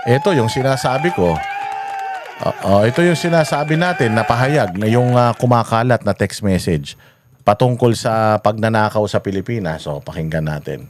Ito yung sinasabi ko. Ito yung sinasabi natin na pahayag na yung kumakalat na text message patungkol sa pagnanakaw sa Pilipinas. So, pakinggan natin.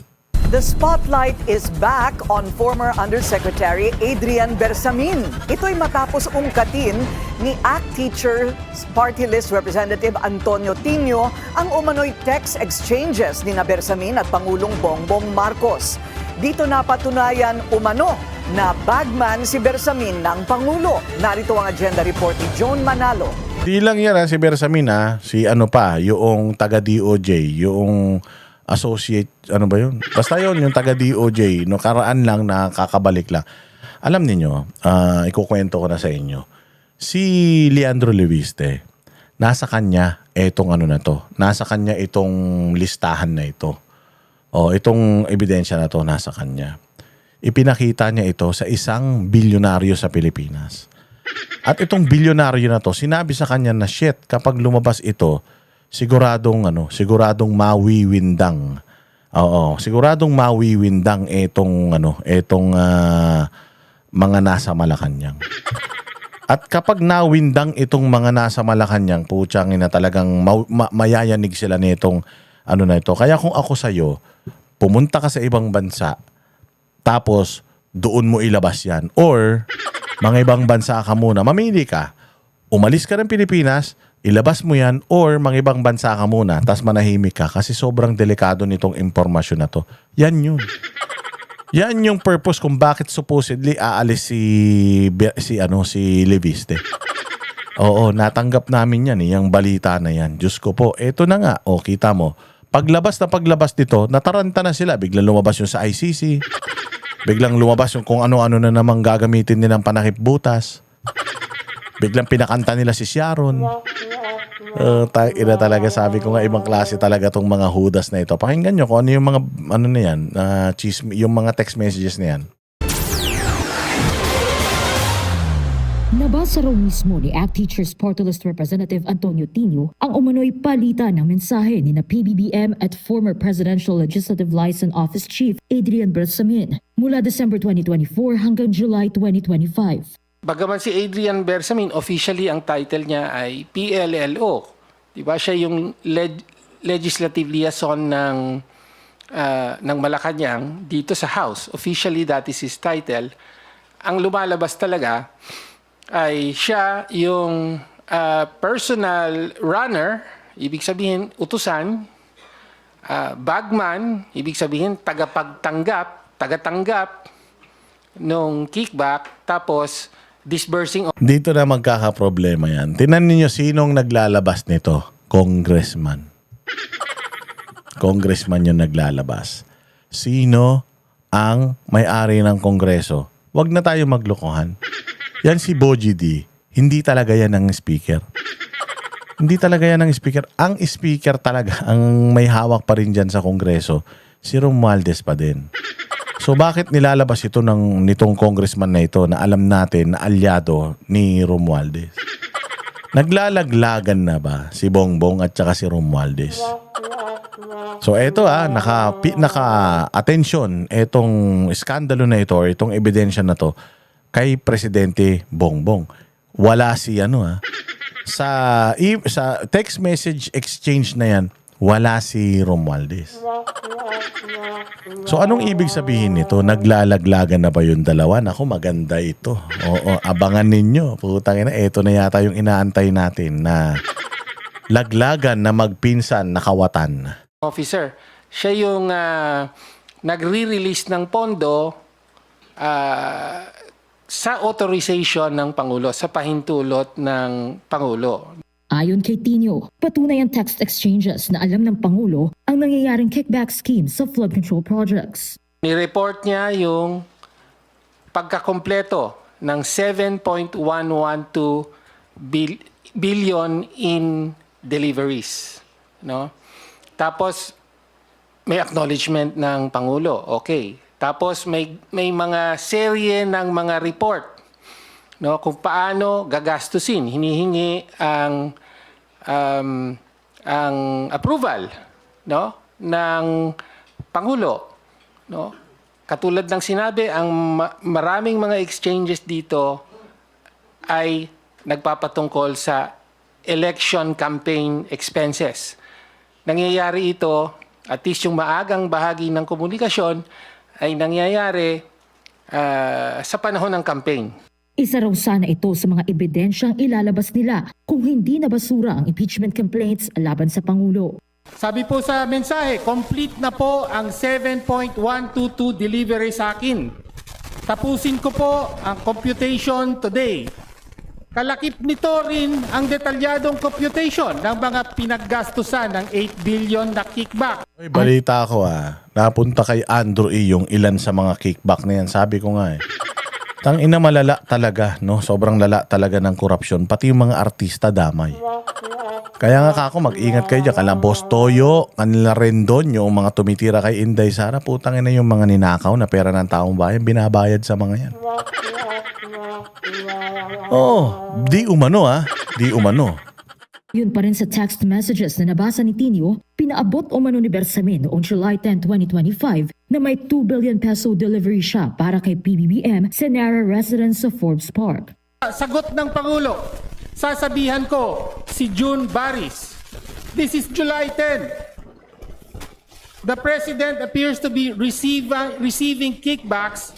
The spotlight is back on former Undersecretary Adrian Bersamin. Ito'y matapos ungkatin ni ACT Teachers Party List Representative Antonio Tino ang umano'y text exchanges ni Bersamin at Pangulong Bongbong Marcos. Dito napatunayan umano na bagman si Bersamin ng Pangulo. Narito ang agenda report ni Joan Manalo. Di lang yan si Bersamin si ano pa, yung taga-DOJ, yung associate, ano ba yun? Basta yun, yung taga-DOJ, no, karaan lang na kakabalik lang. Alam niyo, ikukwento ko na sa inyo. Si Leandro Leviste, nasa kanya itong ano na to. Nasa kanya itong listahan na ito. O, itong ebidensya na to nasa kanya. Ipinakita niya ito sa isang bilyonaryo sa Pilipinas. At itong bilyonaryo na to, sinabi sa kanya na shit, kapag lumabas ito, siguradong mawiwindang. Oo, siguradong mawiwindang itong mga nasa Malacanang. At kapag nawindang itong mga nasa Malacanang, putyang ina talagang mayayanig sila nitong ano na ito. Kaya kung ako sa'yo, pumunta ka sa ibang bansa, tapos doon mo ilabas yan. Or, mga ibang bansa ka muna, mamili ka. Umalis ka ng Pilipinas, ilabas mo yan, or mga ibang bansa ka muna, tapos manahimik ka kasi sobrang delikado nitong impormasyon na to. Yan yun. Yan yung purpose kung bakit supposedly aalis si Leviste. Oo, natanggap namin yan, yung balita na yan. Diyos ko po, eto na nga, kita mo. Paglabas dito, nataranta na sila. Biglang lumabas yung sa ICC. Biglang lumabas yung kung ano-ano na namang gagamitin nilang panakip butas. Biglang pinakanta nila si Sharon. Ina talaga, sabi ko nga, ibang klase talaga tong mga hudas na ito. Pakinggan nyo kung ano yung mga ano na yan, yung mga text messages na yan. Nabasa raw mismo ni ACT Teachers Party List Representative Antonio Tino ang umano'y palitan ng mensahe ni na PBBM at former Presidential Legislative Liaison Office Chief Adrian Bersamin mula December 2024 hanggang July 2025. Bagaman si Adrian Bersamin, officially ang title niya ay PLLO. Diba? Siya yung legislative liaison ng Malacanang dito sa House. Officially, that is his title. Ang lumalabas talaga ay siya yung personal runner, ibig sabihin utusan, bagman, ibig sabihin tagatanggap nung kickback, tapos disbursing. Dito na magkakaproblema yan. Tinan niyo sinong naglalabas nito. Congressman. Congressman yung naglalabas. Sino ang may-ari ng Kongreso? Huwag na tayo maglokohan. Yan si Boji D. Hindi talaga yan ang speaker. Hindi talaga yan ang speaker. Ang speaker talaga, ang may hawak pa rin dyan sa Kongreso, si Romualdez pa din. So bakit nilalabas ito nitong congressman na ito na alam natin na alyado ni Romualdez? Naglalaglagan na ba si Bongbong at saka si Romualdez? So eto naka-attention etong iskandalo na ito or itong ebidensya na to kay Presidente Bongbong. Wala si sa text message exchange na yan, wala si Romualdez. So anong ibig sabihin nito? Naglalaglagan na ba yung dalawa? Naku, maganda ito. Oo, abangan ninyo. Putang ina, ito na yata yung inaantay natin na laglagan na magpinsan na kawatan. Officer, siya yung nagre-release ng pondo sa authorization ng Pangulo, sa pahintulot ng Pangulo. Ayon kay Tino, patunay ang text exchanges na alam ng Pangulo ang nangyayaring kickback scheme sa flood control projects. Ni-report niya yung pagkakompleto ng 7.112 billion in deliveries. No? Tapos, may acknowledgement ng Pangulo. Okay. Tapos, may mga serye ng mga report, no, kung paano gagastusin, hinihingi ang approval, no, ng Pangulo, no. katulad ng sinabi, ang maraming mga exchanges dito ay nagpapatungkol sa election campaign expenses. Nangyayari ito, at least yung maagang bahagi ng komunikasyon, ay nangyayari sa panahon ng campaign. Isa raw sana ito sa mga ebidensyang ilalabas nila kung hindi nabasura ang impeachment complaints laban sa Pangulo. Sabi po sa mensahe, complete na po ang 7.122 delivery sa akin. Tapusin ko po ang computation today. Kalakip nito rin ang detalyadong computation ng mga pinaggastusan ng 8 billion na kickback. Uy, balita ko napunta kay Andrew E. yung ilan sa mga kickback na yan. Sabi ko nga tangina malala talaga, no? Sobrang lala talaga ng korupsyon. Pati yung mga artista damay. Kaya nga ako, mag-ingat kayo dyan. Kala Boss Toyo, kanila rin doon, yung mga tumitira kay Inday Sara, putang ina yung mga ninakaw na pera ng taong bayan, binabayad sa mga yan. Di umano di umano. Yun pa rin sa text messages na nabasa ni Tinio, pinaabot umano ni Bersamin noong July 10, 2025 na may 2 billion peso delivery siya para kay PBBM sa Nara residence sa Forbes Park. Sagot ng Pangulo, sasabihan ko si June Baris. This is July 10. The President appears to be receiving kickbacks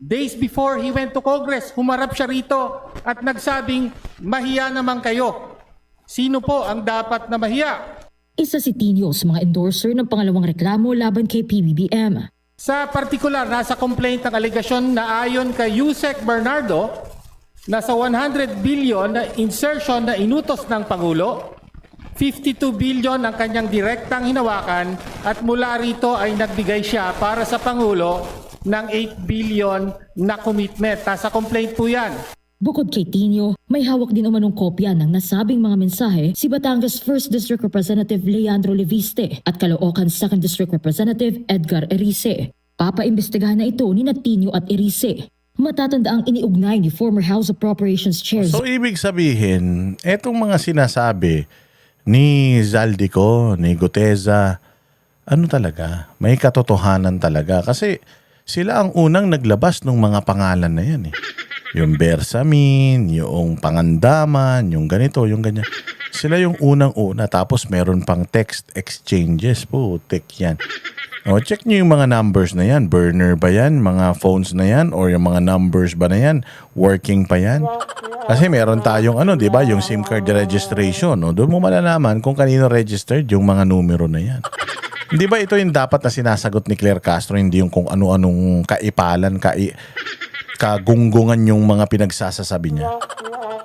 days before he went to Congress. Humarap siya rito at nagsabing, mahiya naman kayo. Sino po ang dapat na mahiya? Isa si Tinio sa mga endorser ng pangalawang reklamo laban kay PBBM. Sa partikular, nasa complaint ng alegasyon na ayon kay Yusek Bernardo, nasa 100 billion na insertion na inutos ng Pangulo, 52 billion ang kanyang direktang hinawakan at mula rito ay nagbigay siya para sa Pangulo ng 8 billion na commitment. Nasa complaint po yan. Bukod kay Tinio, may hawak din umanong kopya ng nasabing mga mensahe si Batangas 1st District Representative Leandro Leviste at Caloocan 2nd District Representative Edgar Erice. Papaimbestigahan na ito ni Tinio at Erice. Matatanda ang iniugnay ni former House Appropriations Chair. So ibig sabihin, etong mga sinasabi ni Zaldico, ni Guteza, ano talaga, may katotohanan talaga. Kasi sila ang unang naglabas ng mga pangalan na yan Yung Bersamin, yung Pangandaman, yung ganito, yung ganyan. Sila yung unang-una, tapos meron pang text exchanges. Putik yan. Check nyo yung mga numbers na yan. Burner ba yan? Mga phones na yan? Or yung mga numbers ba na yan? Working pa yan? Kasi meron tayong di ba? Yung SIM card registration. Doon mo malalaman kung kanino registered yung mga numero na yan. Hindi ba ito yung dapat na sinasagot ni Claire Castro, hindi yung kung ano-anong kaipalan, kagunggungan yung mga pinagsasasabi niya?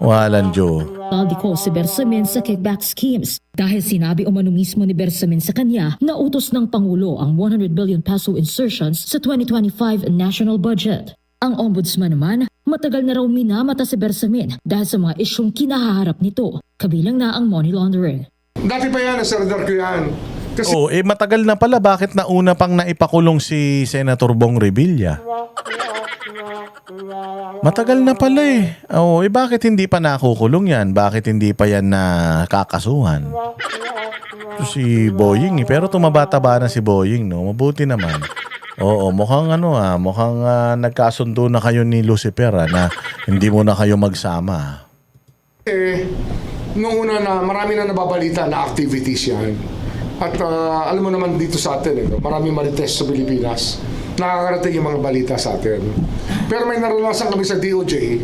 Walang Diyo. Zaldico si Bersamin sa kickback schemes dahil sinabi umano mismo ni Bersamin sa kanya na utos ng Pangulo ang 100 billion peso insertions sa 2025 national budget. Ang ombudsman naman, matagal na raw minamata si Bersamin dahil sa mga isyong kinahaharap nito, kabilang na ang money laundering. Dati pa yan, Sir Darko yan. Kasi Matagal na pala. Bakit nauna pang naipakulong si Senator Bong Revilla? Matagal na pala bakit hindi pa nakukulong yan? Bakit hindi pa yan nakakasuhan? Si Boying pero tumabata-ba na si Boying, no? Mabuti naman. Mukhang mukhang nagkasundo na kayo ni Lucifer na hindi mo na kayo magsama. noong una na marami na nababalita na activities yan. At alam mo naman dito sa atin, maraming marites sa Pilipinas. Nakakarating yung mga balita sa atin. Pero may naranasan kami sa DOJ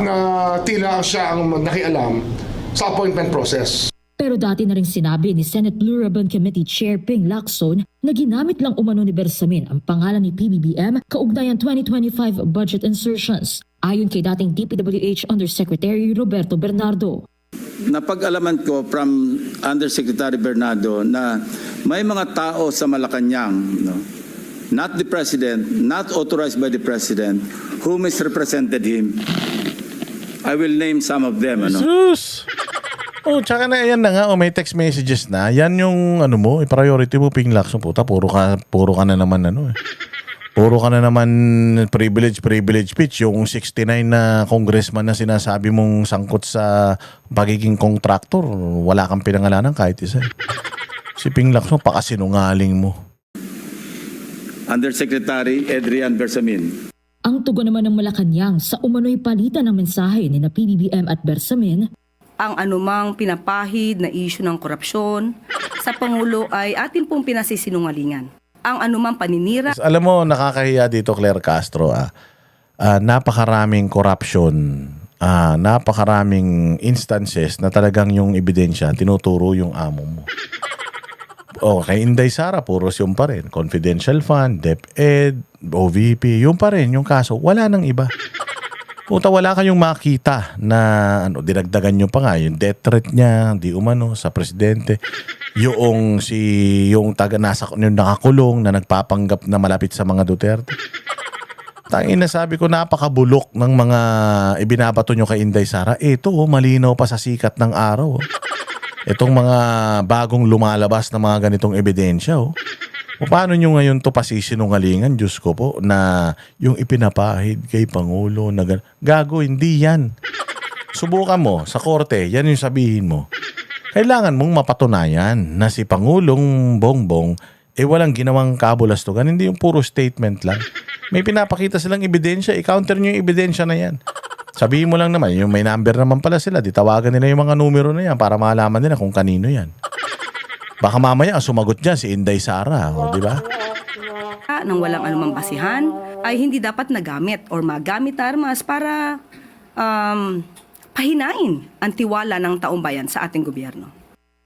na tila siya ang nakialam sa appointment process. Pero dati na rin sinabi ni Senate Blue Ribbon Committee Chair Ping Lacson na ginamit lang umano ni Bersamin ang pangalan ni PBBM kaugnayan 2025 budget insertions. Ayon kay dating DPWH Undersecretary Roberto Bernardo. Napag-alaman ko from Undersecretary Bernardo na may mga tao sa Malacanang, not the President, not authorized by the President, who misrepresented him. I will name some of them. Sus! Tsaka na yan na nga, may text messages na. Yan yung priority mo, Ping Lacson. Puta, puro ka na naman Puro ka na naman privilege speech. Yung 69 na congressman na sinasabi mong sangkot sa pagiging contractor, wala kang pinangalanan kahit isa. Si Ping Lacson, pakasinungaling mo. Undersecretary Adrian Bersamin. Ang tugon naman ng Malacanang sa umano'y palitan ng mensahe ni na PBBM at Bersamin, ang anumang pinapahid na isyu ng korupsyon sa Pangulo ay atin pong pinasisinungalingan. Ang anumang paninira Alam mo, nakakahiya dito, Claire Castro. Napakaraming corruption, napakaraming instances na talagang yung ebidensya, tinuturo yung amo mo. Kay Inday Sara, puros yung pa rin. Confidential fund, DepEd, OVP, yung pa rin, yung kaso. Wala nang iba. Puta, wala kayong makita na dinagdagan nyo pa nga yung death threat niya, di umano, sa presidente. Yung yung nakakulong na nagpapanggap na malapit sa mga Duterte. Tangin na sabi ko, napakabulok ng mga ibinabato nyo kay Inday Sara. Ito, malinaw pa sa sikat ng araw. Itong mga bagong lumalabas na mga ganitong ebidensya. Paano nyo ngayon to pasisinungalingan, Diyos ko po, na yung ipinapahid kay Pangulo na gago, hindi yan. Subukan mo sa korte, yan yung sabihin mo. Kailangan mong mapatunayan na si Pangulong Bongbong walang ginawang kabulastugan, hindi yung puro statement lang. May pinapakita silang ebidensya, i-counter nyo yung ebidensya na yan. Sabihin mo lang naman, yung may number naman pala sila, di tawagan nila yung mga numero na yan para malaman nila kung kanino yan. Baka mamaya sumagot dyan si Inday Sara, di ba? ng walang anumang basihan ay hindi dapat nagamit or magamit na armas para pahinain ang tiwala ng taong bayan sa ating gobyerno.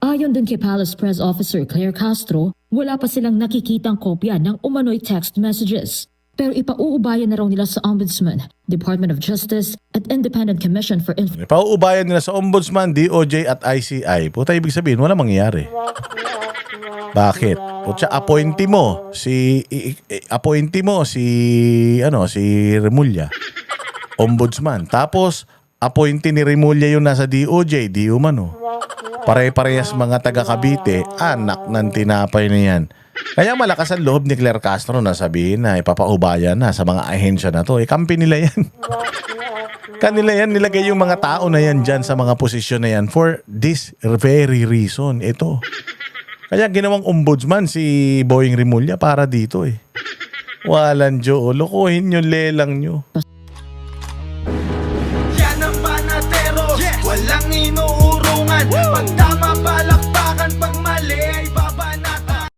Ayon din kay Palace Press Officer Claire Castro, wala pa silang nakikitang kopya ng umano'y text messages. Pero ipauubayan na raw nila sa Ombudsman, Department of Justice at Independent Commission for Pauubayan nila sa Ombudsman, DOJ at ICI. Puta, ibig sabihin, wala mangyayari. Bakit? Puta, appointee mo si Remulla, Ombudsman. Tapos appointee ni Remulla yung nasa DOJ, di umano. Pare-parehas mga taga Cavite, anak ng tinapay na yan. Kaya malakas ang loob ni Claire Castro na sabihin na ipapaubayan na sa mga ahensya na to. Kampi nila yan. Kanila yan, nilagay yung mga tao na yan dyan sa mga posisyon na yan for this very reason. Ito. Kaya ginawang ombudsman si Boying Remulla para dito eh. Walang Diyo, lokohin nyo, lelang nyo.